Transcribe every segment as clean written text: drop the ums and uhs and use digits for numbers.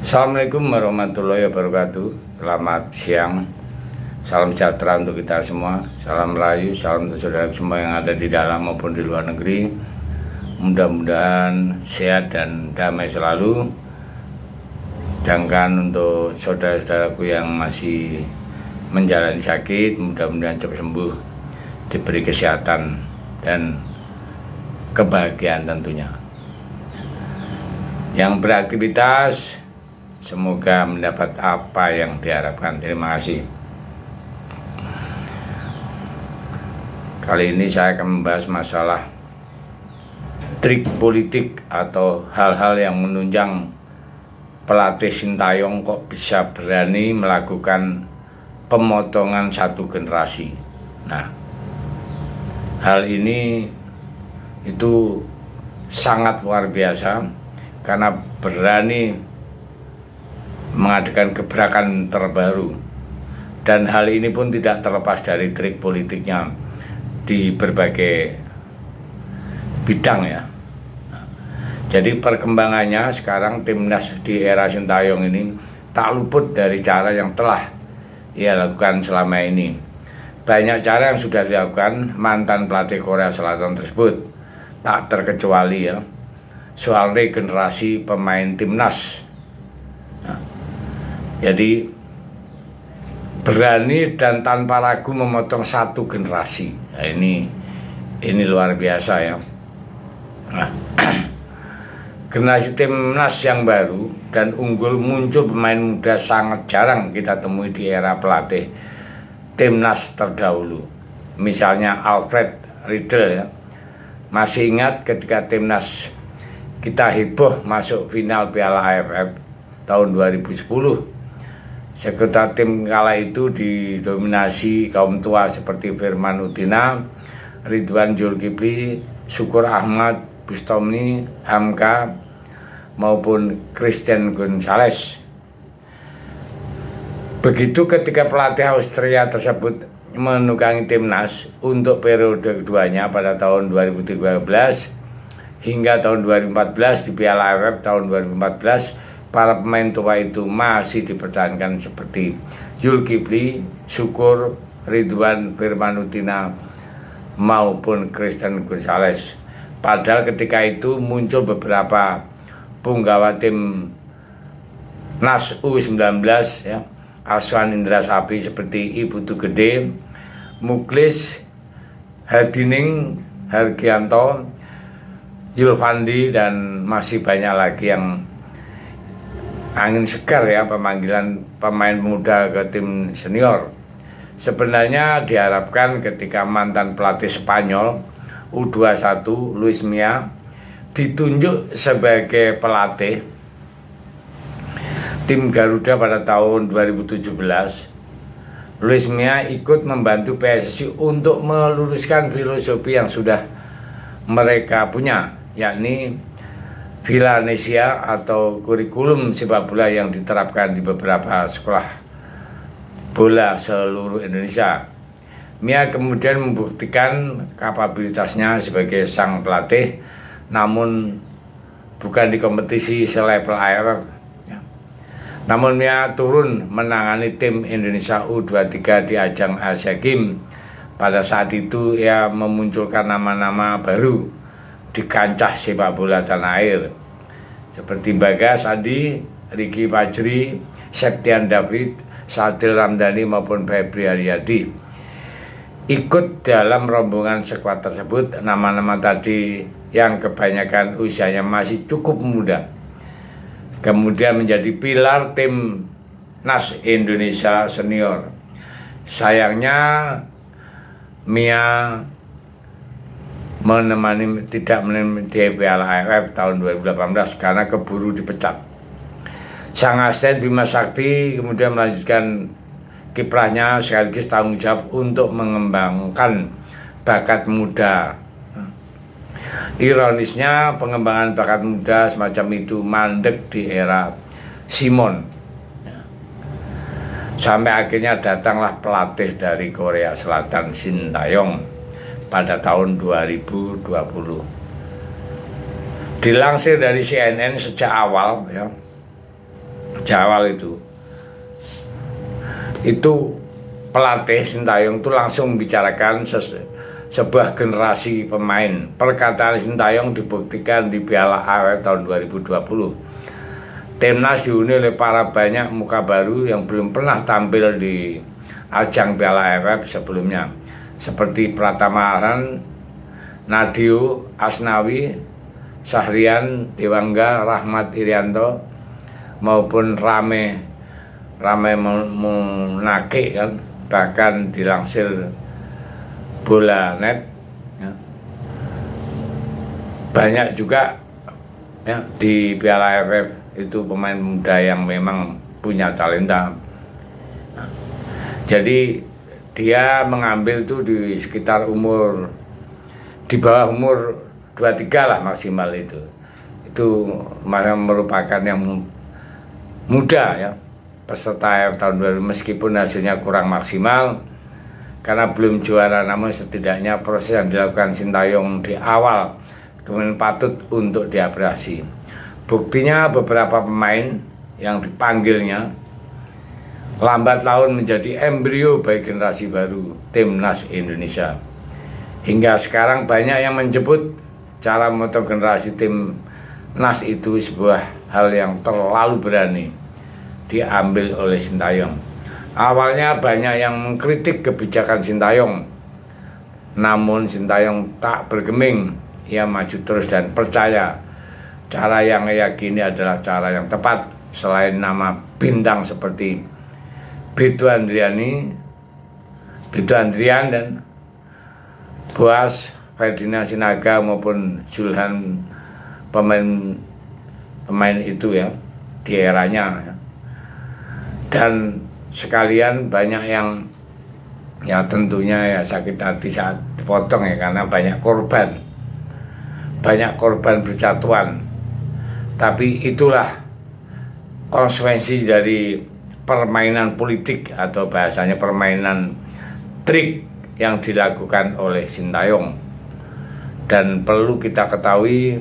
Assalamualaikum warahmatullahi wabarakatuh. Selamat siang. Salam sejahtera untuk kita semua. Salam Melayu, salam untuk saudara semua yang ada di dalam maupun di luar negeri. Mudah-mudahan sehat dan damai selalu. Sedangkan untuk saudara-saudaraku yang masih menjalani sakit, mudah-mudahan cepat sembuh, diberi kesehatan dan kebahagiaan tentunya. Yang beraktivitas semoga mendapat apa yang diharapkan. Terima kasih. Kali ini saya akan membahas masalah trik politik atau hal-hal yang menunjang pelatih Sintayong kok bisa berani melakukan pemotongan satu generasi. Nah, hal ini itu sangat luar biasa karena berani mengadakan gebrakan terbaru, dan hal ini pun tidak terlepas dari trik politiknya di berbagai bidang ya. Jadi perkembangannya sekarang timnas di era Sintayong ini tak luput dari cara yang telah ia lakukan selama ini. Banyak cara yang sudah dilakukan mantan pelatih Korea Selatan tersebut, tak terkecuali ya soal regenerasi pemain timnas. Jadi berani dan tanpa ragu memotong satu generasi. Nah, ini luar biasa ya. Nah, generasi timnas yang baru dan unggul muncul pemain muda sangat jarang kita temui di era pelatih timnas terdahulu. Misalnya Alfred Riedel ya. Masih ingat ketika timnas kita heboh masuk final Piala AFF tahun 2010. Sekitar tim kala itu didominasi kaum tua seperti Firman Utina, Ridwan Zulkifli, Syukur Ahmad, Bustomni, Hamka, maupun Christian Gonzalez. Begitu ketika pelatih Austria tersebut menukangi timnas untuk periode keduanya pada tahun 2013 hingga tahun 2014 di Piala AFF tahun 2014, para pemain tua itu masih dipertahankan seperti Zulkifli, Syukur, Ridwan, Firman Utina maupun Christian Gonzalez. Padahal ketika itu muncul beberapa punggawa tim NAS U19 ya, Aswan Indra Sapri seperti Iputu Gede, Muklis, Hadining, Hargianto, Yulfandi, dan masih banyak lagi yang angin segar ya pemanggilan pemain muda ke tim senior. Sebenarnya diharapkan ketika mantan pelatih Spanyol U21 Luis Milla ditunjuk sebagai pelatih tim Garuda pada tahun 2017, Luis Milla ikut membantu PSSI untuk meluruskan filosofi yang sudah mereka punya, yakni Vilanesia atau kurikulum sepak bola yang diterapkan di beberapa sekolah bola seluruh Indonesia. Milla kemudian membuktikan kapabilitasnya sebagai sang pelatih, namun bukan di kompetisi selevel AFF. Namun Milla turun menangani tim Indonesia U23 di ajang Asia Games. Pada saat itu ia memunculkan nama-nama baru di kancah sepak bola tanah air seperti Bagas Adi, Ricky Fajri, Septian David, Sadil Ramdhani maupun Febri Haryadi. Ikut dalam rombongan skuad tersebut nama-nama tadi yang kebanyakan usianya masih cukup muda, kemudian menjadi pilar tim NAS Indonesia senior. Sayangnya Milla tidak menemani di Piala AFF tahun 2018 karena keburu dipecat. Sang asisten Bima Sakti kemudian melanjutkan kiprahnya sekaligus tanggung jawab untuk mengembangkan bakat muda. Ironisnya pengembangan bakat muda semacam itu mandek di era Simon. Sampai akhirnya datanglah pelatih dari Korea Selatan Sintayong pada tahun 2020. Dilansir dari CNN sejak awal ya, Jawal itu pelatih Sintayong itu langsung membicarakan sebuah generasi pemain. Perkataan Sintayong dibuktikan di Piala AFF tahun 2020. Timnas dihuni oleh para banyak muka baru yang belum pernah tampil di ajang Piala AFF sebelumnya, seperti Pratama Arhan, Nadio Asnawi, Syahrian Dewangga, Rahmat Irianto, maupun Rame Munake kan, bahkan dilansir Bola.net ya. Banyak juga ya di Piala AFF itu pemain muda yang memang punya talenta. Jadi dia mengambil tuh di sekitar umur, di bawah umur 23 lah maksimal itu merupakan yang muda ya, peserta AFF tahun 2000, meskipun hasilnya kurang maksimal karena belum juara, namun setidaknya proses yang dilakukan Sintayong di awal kemudian patut untuk diapresiasi. Buktinya beberapa pemain yang dipanggilnya lambat laun menjadi embrio bagi generasi baru Timnas Indonesia. Hingga sekarang banyak yang menyebut cara membentuk generasi Timnas itu sebuah hal yang terlalu berani diambil oleh Sintayong. Awalnya banyak yang mengkritik kebijakan Sintayong, namun Sintayong tak bergeming. Ia maju terus dan percaya cara yang ia yakini adalah cara yang tepat. Selain nama bintang seperti Beto Andrian dan Boas Ferdinand Sinaga maupun Zulhan, pemain itu ya di eranya ya. Dan sekalian banyak yang ya tentunya ya sakit hati saat dipotong ya, karena banyak korban berjatuhan. Tapi itulah konsekuensi dari permainan politik atau bahasanya permainan trik yang dilakukan oleh Sintayong. Dan perlu kita ketahui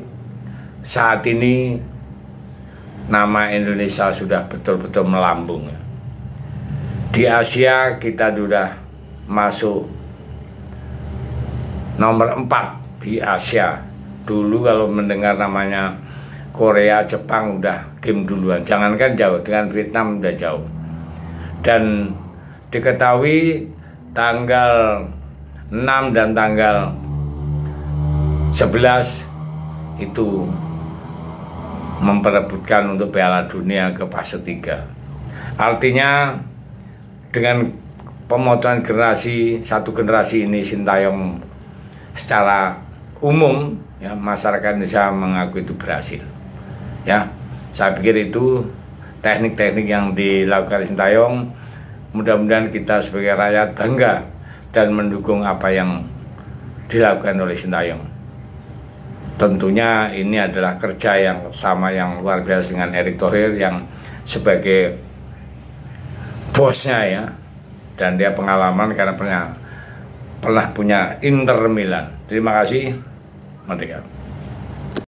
saat ini nama Indonesia sudah betul-betul melambung. Di Asia kita sudah masuk nomor 4 di Asia. Dulu kalau mendengar namanya Korea, Jepang udah game duluan. Jangankan jauh, dengan Vietnam udah jauh. Dan diketahui tanggal 6 dan tanggal 11 itu memperebutkan untuk Piala Dunia ke fase 3. Artinya dengan pemotongan satu generasi ini, Sintayong secara umum ya masyarakat Indonesia mengaku itu berhasil. Ya, saya pikir itu teknik-teknik yang dilakukan Sintayong. Mudah-mudahan kita sebagai rakyat bangga dan mendukung apa yang dilakukan oleh Sintayong. Tentunya ini adalah kerja yang sama yang luar biasa dengan Erick Thohir yang sebagai bosnya ya, dan dia pengalaman karena pernah punya Inter Milan. Terima kasih, merdeka.